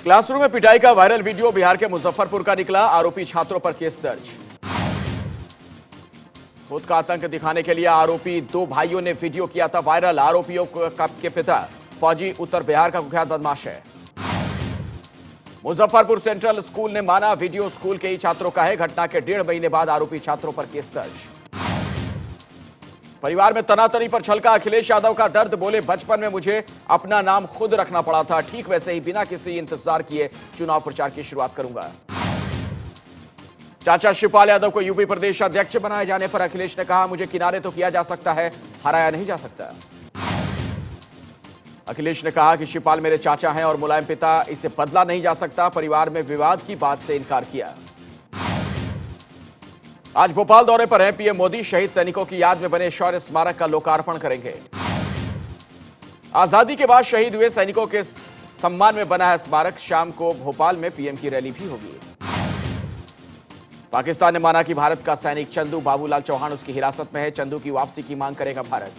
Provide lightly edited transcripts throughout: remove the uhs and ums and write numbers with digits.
Classroom में पिटाई का वायरल वीडियो बिहार के मुजफ्फरपुर का निकला। आरोपी छात्रों पर केस दर्ज। खुद का आतंक दिखाने के लिए आरोपी दो भाइयों ने वीडियो किया था वायरल। आरोपियों के पिता फौजी उत्तर बिहार का कुख्यात बदमाश है। मुजफ्फरपुर सेंट्रल स्कूल ने माना वीडियो स्कूल के ही छात्रों का है। घटना के 1.5 महीने बाद आरोपी छात्रों पर केस दर्ज। परिवार में तनातनी पर छलका अखिलेश यादव का दर्द। बोले, बचपन में मुझे अपना नाम खुद रखना पड़ा था, ठीक वैसे ही बिना किसी इंतजार किए चुनाव प्रचार की शुरुआत करूंगा। चाचा शिवपाल यादव को यूपी प्रदेश अध्यक्ष बनाए जाने पर अखिलेश ने कहा, मुझे किनारे तो किया जा सकता है, हराया नहीं जा सकता। अखिलेश ने कहा कि शिवपाल मेरे चाचा हैं और मुलायम पिता, इसे बदला नहीं जा सकता। परिवार में विवाद की बात से इनकार किया। आज भोपाल दौरे पर हैं पीएम मोदी। शहीद सैनिकों की याद में बने शौर्य स्मारक का लोकार्पण करेंगे। आजादी के बाद शहीद हुए सैनिकों के सम्मान में बना है स्मारक। शाम को भोपाल में पीएम की रैली भी होगी। पाकिस्तान ने माना कि भारत का सैनिक चंदू बाबूलाल चौहान उसकी हिरासत में है। चंदू की वापसी की मांग करेगा भारत।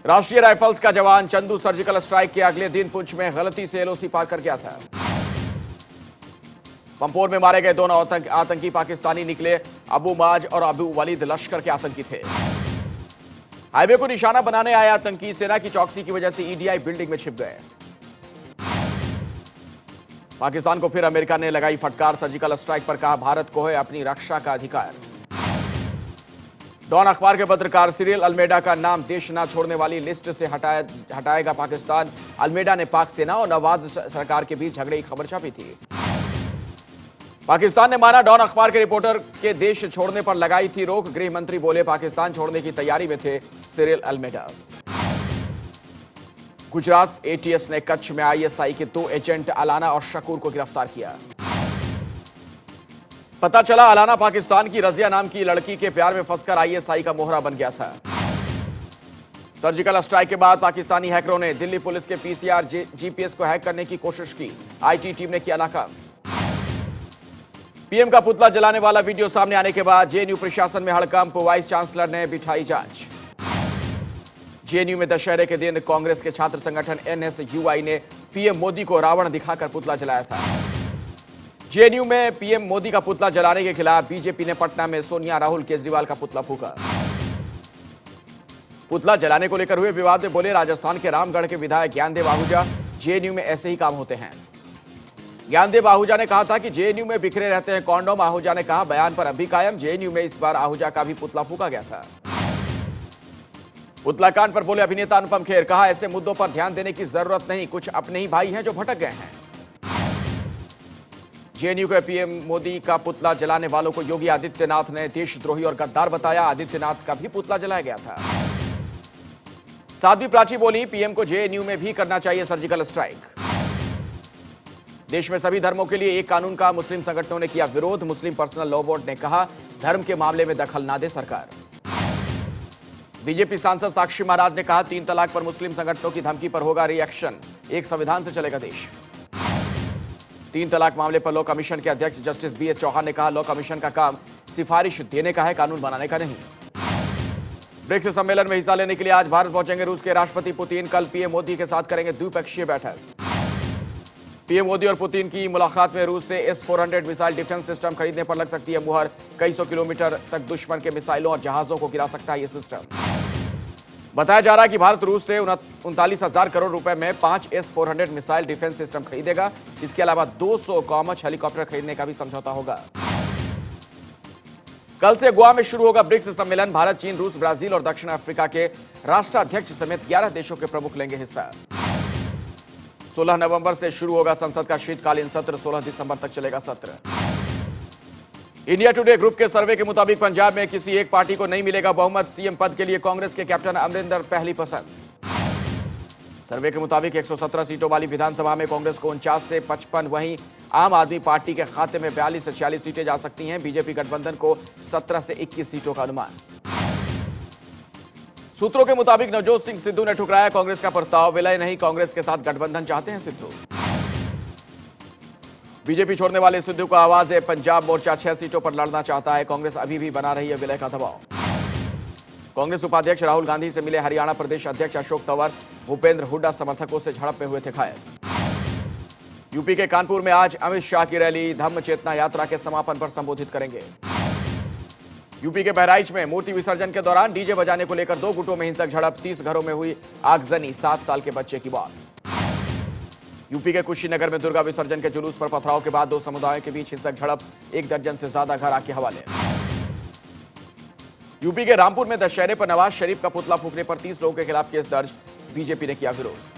राष्ट्रीय राइफल्स का जवान चंदू सर्जिकल स्ट्राइक के अगले दिन पुंछ में गलती से एलओसी पार कर गया था। पंपोर में मारे गए दोनों आतंकी पाकिस्तानी निकले। अबू माज और अबू वलीद लश्कर के आतंकी थे। हाईवे को निशाना बनाने आए आतंकी सेना की चौकसी की वजह से ईडीआई बिल्डिंग में छिप गए। पाकिस्तान को फिर अमेरिका ने लगाई फटकार। सर्जिकल स्ट्राइक पर कहा, भारत को है अपनी रक्षा का अधिकार। डॉन अखबार के पत्रकार सिरिल अल्मेडा का नाम देश न छोड़ने वाली लिस्ट से हटाएगा पाकिस्तान। अल्मेडा ने पाक सेना और नवाज सरकार के बीच झगड़े की खबर छापी थी। पाकिस्तान ने माना डॉन अखबार के रिपोर्टर के देश छोड़ने पर लगाई थी रोक। गृह मंत्री बोले, पाकिस्तान छोड़ने की तैयारी में थे सिरिल अल्मेडा। गुजरात एटीएस ने कच्छ में आईएसआई के 2 एजेंट अलाना और शकूर को गिरफ्तार किया। पता चला अलाना पाकिस्तान की रजिया नाम की लड़की के प्यार में फंसकर आईएसआई का मोहरा बन गया था। सर्जिकल स्ट्राइक के बाद पाकिस्तानी हैकरों ने दिल्ली पुलिस के पीसीआर जीपीएस को हैक करने की कोशिश की। आईटी टीम ने किया नाकाम। पीएम का पुतला जलाने वाला वीडियो सामने आने के बाद जेएनयू प्रशासन में हड़कंप। वाइस चांसलर ने बिठाई जांच। जेएनयू में दशहरे के दिन कांग्रेस के छात्र संगठन एनएसयूआई ने पीएम मोदी को रावण दिखाकर पुतला जलाया था। जेएनयू में पीएम मोदी का पुतला जलाने के खिलाफ बीजेपी ने पटना में सोनिया राहुल केजरीवाल का पुतला फूंका। पुतला जलाने को लेकर हुए विवाद में बोले राजस्थान के रामगढ़ के विधायक ज्ञानदेव आहूजा, जेएनयू में ऐसे ही काम होते हैं। ज्ञानदेव आहूजा ने कहा था कि जेएनयू में बिखरे रहते हैं कॉन्डोम। आहूजा ने कहा, बयान पर अभी कायम। जेएनयू में इस बार आहूजा का भी पुतला फूंका गया था। पुतला कांड पर बोले अभिनेता अनुपम खेर, कहा, ऐसे मुद्दों पर ध्यान देने की जरूरत नहीं, कुछ अपने ही भाई हैं जो भटक गए हैं। जेएनयू के पीएम मोदी का पुतला जलाने वालों को योगी आदित्यनाथ ने देशद्रोही और गद्दार बताया। आदित्यनाथ का भी पुतला जलाया गया था। साध्वी प्राची बोली, पीएम को जेएनयू में भी करना चाहिए सर्जिकल स्ट्राइक। देश में सभी धर्मों के लिए एक कानून का मुस्लिम संगठनों ने किया विरोध। मुस्लिम पर्सनल लॉ बोर्ड ने कहा, धर्म के मामले में दखल ना दे सरकार। बीजेपी सांसद साक्षी महाराज ने कहा, 3 तलाक पर मुस्लिम संगठनों की धमकी पर होगा रिएक्शन। एक संविधान से चलेगा देश। 3 तलाक मामले पर लॉ कमीशन के अध्यक्ष जस्टिस बीएस चौहान ने कहा, लॉ कमीशन का काम सिफारिश देने का है, कानून बनाने का नहीं। ब्रिक्स सम्मेलन में हिस्सा लेने के लिए आज भारत पहुंचेंगे रूस के राष्ट्रपति पुतिन। कल पीएम मोदी के साथ करेंगे द्विपक्षीय बैठक। पीएम मोदी और पुतिन की मुलाकात में रूस से S-400 मिसाइल डिफेंस सिस्टम खरीदने पर लग सकती है मुहर। कई सौ किलोमीटर तक दुश्मन के मिसाइलों और जहाजों को गिरा सकता है यह सिस्टम। बताया जा रहा है कि भारत रूस से 39,000 करोड़ रुपए में 5 S-400 मिसाइल डिफेंस सिस्टम खरीदेगा। इसके अलावा 200 कॉमच हेलीकॉप्टर खरीदने का भी समझौता होगा। कल से गोवा में शुरू होगा ब्रिक्स सम्मेलन। भारत, चीन, रूस, ब्राजील और दक्षिण अफ्रीका के राष्ट्राध्यक्ष समेत 11 देशों के प्रमुख लेंगे हिस्सा। 16 नवंबर से शुरू होगा संसद का शीतकालीन सत्र। 16 दिसंबर तक चलेगा सत्र। इंडिया टुडे ग्रुप के सर्वे के मुताबिक पंजाब में किसी एक पार्टी को नहीं मिलेगा बहुमत। सीएम पद के लिए कांग्रेस के कैप्टन अमरिंदर पहली पसंद। सर्वे के मुताबिक 117 सीटों वाली विधानसभा में कांग्रेस को 49 से 55, वहीं आम आदमी पार्टी के खाते में 42 से 46 सीटें जा सकती हैं। बीजेपी गठबंधन को 17 से 21 सीटों का अनुमान। सूत्रों के मुताबिक नवजोत सिंह सिद्धू ने ठुकराया कांग्रेस का प्रस्ताव। विलय नहीं, कांग्रेस के साथ गठबंधन चाहते हैं सिद्धू। बीजेपी छोड़ने वाले सिद्धू को आवाज है, पंजाब मोर्चा 6 सीटों पर लड़ना चाहता है। कांग्रेस अभी भी बना रही है विलय का दबाव। कांग्रेस उपाध्यक्ष राहुल गांधी से मिले हरियाणा प्रदेश अध्यक्ष अशोक तंवर। भूपेंद्र हुड्डा समर्थकों से झड़प में हुए थे घायल। यूपी के कानपुर में आज अमित शाह की रैली धम्म चेतना यात्रा के समापन पर संबोधित करेंगे। यूपी के बहराइच में मूर्ति विसर्जन के दौरान डीजे बजाने को लेकर 2 गुटों में हिंसक झड़प, 30 घरों में हुई आगजनी, 7 साल के बच्चे की मौत। यूपी के कुशीनगर में दुर्गा विसर्जन के जुलूस पर पथराव के बाद 2 समुदायों के बीच हिंसक झड़प, 1 दर्जन से ज्यादा घर आग के हवाले। यूपी के रामपुर में दशहरे पर नवाज शरीफ का पुतला फूंकने पर 30 लोगों के खिलाफ केस दर्ज, बीजेपी ने किया विरोध।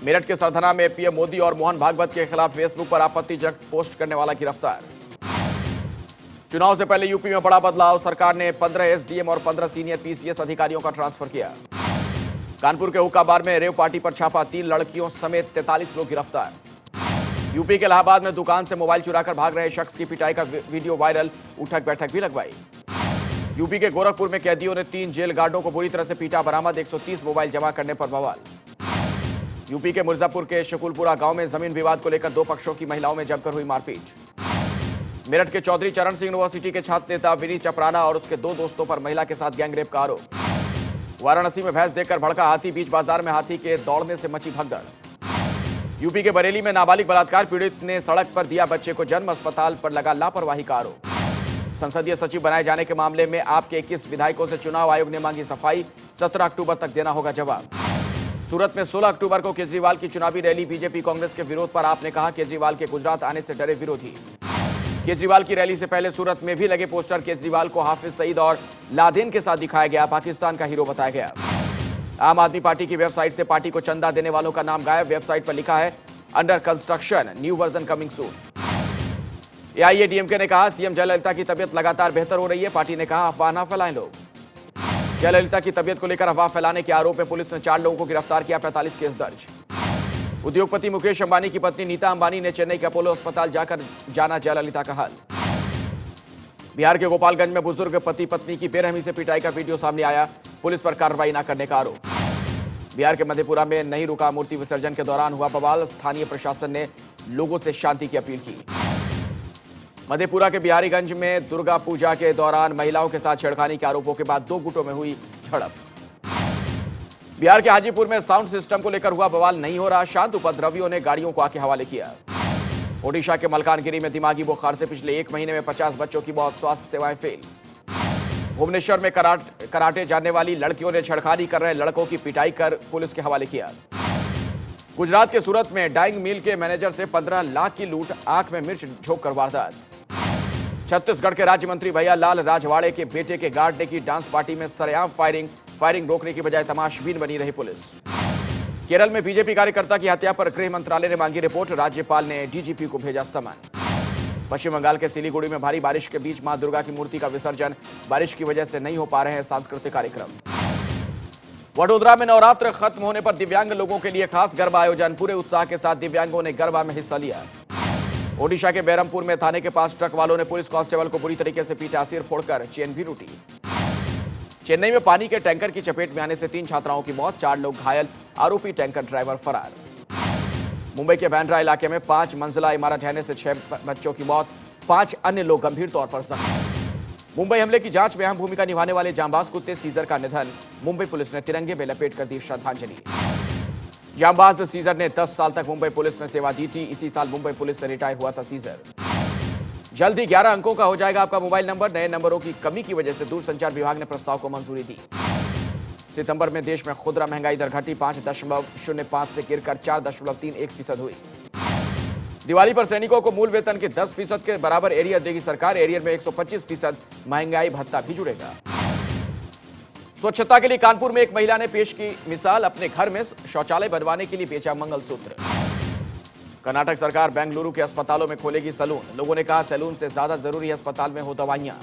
मेरठ के सरथना में पीएम मोदी और मोहन भागवत के खिलाफ फेसबुक पर आपत्तिजनक पोस्ट करने वाला गिरफ्तार। चुनाव से पहले यूपी में बड़ा बदलाव, सरकार ने 15 एसडीएम और 15 सीनियर पीसीएस अधिकारियों का ट्रांसफर किया। कानपुर के हुक्का बार में रेव पार्टी पर छापा, 3 लड़कियों समेत 43 लोग गिरफ्तार। यूपी के इलाहाबाद में दुकान से मोबाइल चुराकर भाग रहे शख्स की पिटाई का वीडियो वायरल, उठक बैठक भी लगवाई। यूपी के गोरखपुर में कैदियों ने 3 जेल गार्डों को बुरी तरह से पीटा, बरामद 130 मोबाइल जमा करने पर बवाल। यूपी के मिर्जापुर के शकुलपुरा गांव में जमीन विवाद को लेकर 2 पक्षों की महिलाओं में जमकर हुई मारपीट। मेरठ के चौधरी चरण सिंह यूनिवर्सिटी के छात्र नेता विनीत चपराना और उसके 2 दोस्तों पर महिला के साथ गैंगरेप का आरोप। वाराणसी में भैंस देखकर भड़का हाथी, बीच बाजार में हाथी के दौड़ने से मची भगदड़। यूपी के बरेली में नाबालिग बलात्कार पीड़ित ने सड़क पर दिया बच्चे को जन्म, अस्पताल पर लगा लापरवाही का आरोप। संसदीय सचिव बनाए जाने के मामले में आपके 21 विधायकों से चुनाव आयोग ने मांगी सफाई, 17 अक्टूबर तक देना होगा जवाब। सूरत में 16 अक्टूबर को केजरीवाल की चुनावी रैली, बीजेपी कांग्रेस के विरोध पर आपने कहा केजरीवाल के गुजरात आने से डरे विरोधी। केजरीवाल की रैली से पहले सूरत में भी लगे पोस्टर, केजरीवाल को हाफिज सईद और लादेन के साथ दिखाया गया, पाकिस्तान का हीरो बताया गया। आम आदमी पार्टी की वेबसाइट से पार्टी को चंदा देने वालों का नाम गायब, वेबसाइट पर लिखा है under construction, new version coming soon. AIADMK ने कहा सीएम जयललिता की तबीयत लगातार बेहतर हो रही है, पार्टी ने कहा अफवाह ना फैलाएं लोग। जयललिता की तबीयत को लेकर अफवाह फैलाने के आरोप में पुलिस ने 4 लोगों को गिरफ्तार किया, 45 केस दर्ज। उद्योगपति मुकेश अंबानी की पत्नी नीता अंबानी ने चेन्नई के अपोलो अस्पताल जाकर जाना जयललिता का हाल। बिहार के गोपालगंज में बुजुर्ग पति पत्नी की बेरहमी से पिटाई का वीडियो सामने आया, पुलिस पर कार्रवाई न करने का आरोप। बिहार के मधेपुरा में नहीं रुका मूर्ति विसर्जन के दौरान हुआ बवाल, स्थानीय प्रशासन ने लोगों से शांति की अपील की। मधेपुरा के बिहारीगंज में दुर्गा पूजा के दौरान महिलाओं के साथ छेड़खानी के आरोपों के बाद 2 गुटों में हुई झड़प। बिहार के हाजीपुर में साउंड सिस्टम को लेकर हुआ बवाल नहीं हो रहा शांत, उपद्रवियों ने गाड़ियों को आके हवाले किया। ओडिशा के मलकानगिरी में दिमागी बुखार से पिछले 1 महीने में 50 बच्चों की मौत, स्वास्थ्य सेवाएं फेल। भुवनेश्वर में कराटे जानने वाली लड़कियों ने छेड़खानी कर रहे लड़कों की पिटाई कर पुलिस के हवाले किया। गुजरात के सूरत में डाइंग मिल के मैनेजर से 15 लाख की लूट, आंख में मिर्च झोंककर वारदात। छत्तीसगढ़ के राज्य मंत्री भैया लाल राजवाड़े के बेटे के गार्ड ने की डांस पार्टी में सरेआम फायरिंग रोकने की बजाय तमाशबीन बनी रही पुलिस। केरल में बीजेपी कार्यकर्ता की हत्या पर गृह मंत्रालय ने मांगी रिपोर्ट, राज्यपाल ने डीजीपी को भेजा समन। पश्चिम बंगाल के सिलीगुड़ी में भारी बारिश के बीच मां दुर्गा की मूर्ति का विसर्जन, बारिश की वजह से नहीं हो पा रहे हैं सांस्कृतिक कार्यक्रम। वडोदरा में नवरात्र खत्म होने पर दिव्यांग लोगों के लिए खास गरबा आयोजन, पूरे उत्साह के साथ दिव्यांगों ने गरबा में हिस्सा लिया। ओडिशा के बैरमपुर में थाने के पास ट्रक वालों ने पुलिस कांस्टेबल को बुरी तरीके से पीटा, सिर फोड़कर चेन भी लूटी। चेन्नई में पानी के टैंकर की चपेट में आने से 3 छात्राओं की मौत, 4 लोग घायल, आरोपी टैंकर ड्राइवर फरार। मुंबई के बांद्रा इलाके में 5 मंजिला इमारत ढहने से 6 बच्चों की मौत, 5 अन्य लोग गंभीर तौर पर जख्मी। मुंबई हमले की जांच में अहम भूमिका निभाने वाले जांबाज कुत्ते सीजर का निधन, मुंबई पुलिस ने तिरंगे में लपेट कर दी श्रद्धांजलि। जांबाज सीजर ने 10 साल तक मुंबई पुलिस में सेवा दी थी, इसी साल मुंबई पुलिस से रिटायर हुआ था सीजर। जल्द ही 11 अंकों का हो जाएगा आपका मोबाइल नंबर, नए नंबरों की कमी की वजह से दूरसंचार विभाग ने प्रस्ताव को मंजूरी दी। सितंबर में देश में खुदरा महंगाई दर घटी, 5.05 से गिरकर 4.31% हुई। दिवाली पर सैनिकों को मूल वेतन के 10% के बराबर एरियर देगी सरकार, एरियर में 125% महंगाई भत्ता भी जुड़ेगा। स्वच्छता के लिए कानपुर में एक महिला ने पेश की मिसाल, अपने घर में शौचालय बनवाने के लिए बेचा मंगलसूत्र। कर्नाटक सरकार बेंगलुरु के अस्पतालों में खोलेगी सैलून, लोगों ने कहा सैलून से ज्यादा जरूरी है अस्पताल में हो दवाइयां।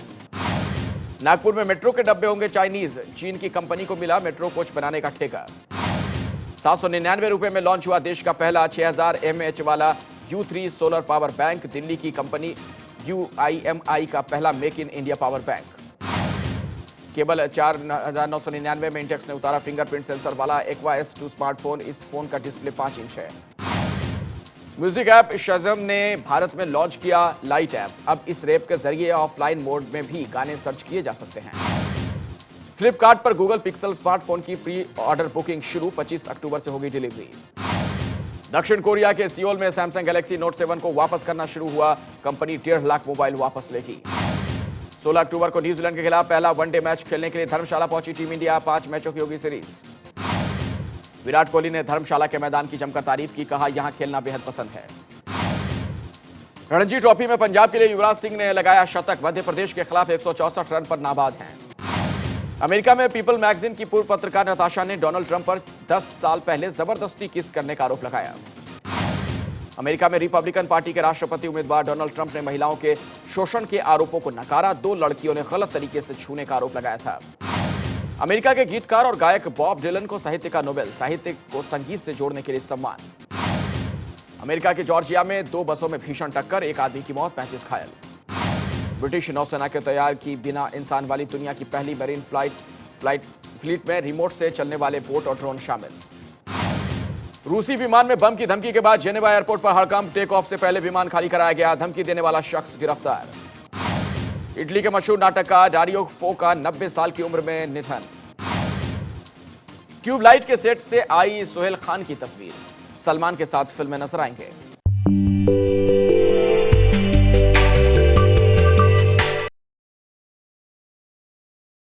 नागपुर में मेट्रो के डब्बे होंगे चाइनीज, चीन की कंपनी को मिला मेट्रो कोच बनाने का ठेका। 799 रुपए में लॉन्च हुआ देश का पहला 6000 mAh वाला U3 solar power bank, Delhi की कंपनी UIMI का पहला make in India power bank. केवल 4999 में इंटेक्स ने उतारा फिंगरप्रिंट सेंसर वाला एक्वा S2 स्मार्टफोन, इस फोन का डिस्प्ले 5 इंच है। म्यूजिक ऐप शज़म ने भारत में लॉन्च किया लाइट ऐप, अब इस ऐप के जरिए ऑफलाइन मोड में भी गाने सर्च किए जा सकते हैं। फ्लिपकार्ट पर गूगल पिक्सल स्मार्टफोन की प्री ऑर्डर बुकिंग शुरू, 25 अक्टूबर से होगी डिलीवरी। दक्षिण कोरिया के सियोल में सैमसंग गैलेक्सी नोट 7 को वापस करना शुरू हुआ। कंपनी 1.5 लाख मोबाइल वापस लेगी। 16 अक्टूबर को न्यूजीलैंड के खिलाफ पहला वनडे मैच खेलने के लिए धर्मशाला पहुंची टीम इंडिया। 5 मैचों की होगी सीरीज। विराट कोहली ने धर्मशाला के मैदान की जमकर तारीफ की, कहा यहां खेलना बेहद पसंद है। रणजी ट्रॉफी में पंजाब के लिए युवराज सिंह ने लगाया शतक। मध्य प्रदेश के खिलाफ 164 रन पर नाबाद हैं। अमेरिका में पीपल मैगजीन की पूर्व पत्रकार नताशा ने डोनाल्ड ट्रंप पर 10 साल पहले जबरदस्ती किस करने का आरोप लगाया। अमेरिका में रिपब्लिकन पार्टी के राष्ट्रपति उम्मीदवार डोनाल्ड ट्रंप ने महिलाओं के शोषण के आरोपों को नकारा। 2 लड़कियों ने गलत तरीके से छूने का आरोप लगाया था। अमेरिका के गीतकार और गायक बॉब डिलन को साहित्य का नोबेल, साहित्य को संगीत से जोड़ने के लिए सम्मान। अमेरिका के जॉर्जिया में 2 बसों में भीषण टक्कर, 1 आदमी की मौत, 35 घायल। ब्रिटिश नौसेना के तैयार की बिना इंसान वाली दुनिया की पहली मरीन फ्लीट में रिमोट से चलने वाले बोट और ड्रोन शामिल। रूसी विमान में बम की धमकी के बाद जेनेवा एयरपोर्ट पर हड़कंप। टेक ऑफ से पहले विमान खाली कराया गया। धमकी देने वाला शख्स गिरफ्तार। इटली के मशहूर नाटककार डारियो फो का 90 साल की उम्र में निधन। ट्यूबलाइट के सेट से आई सोहेल खान की तस्वीर। सलमान के साथ फिल्म में नजर आएंगे।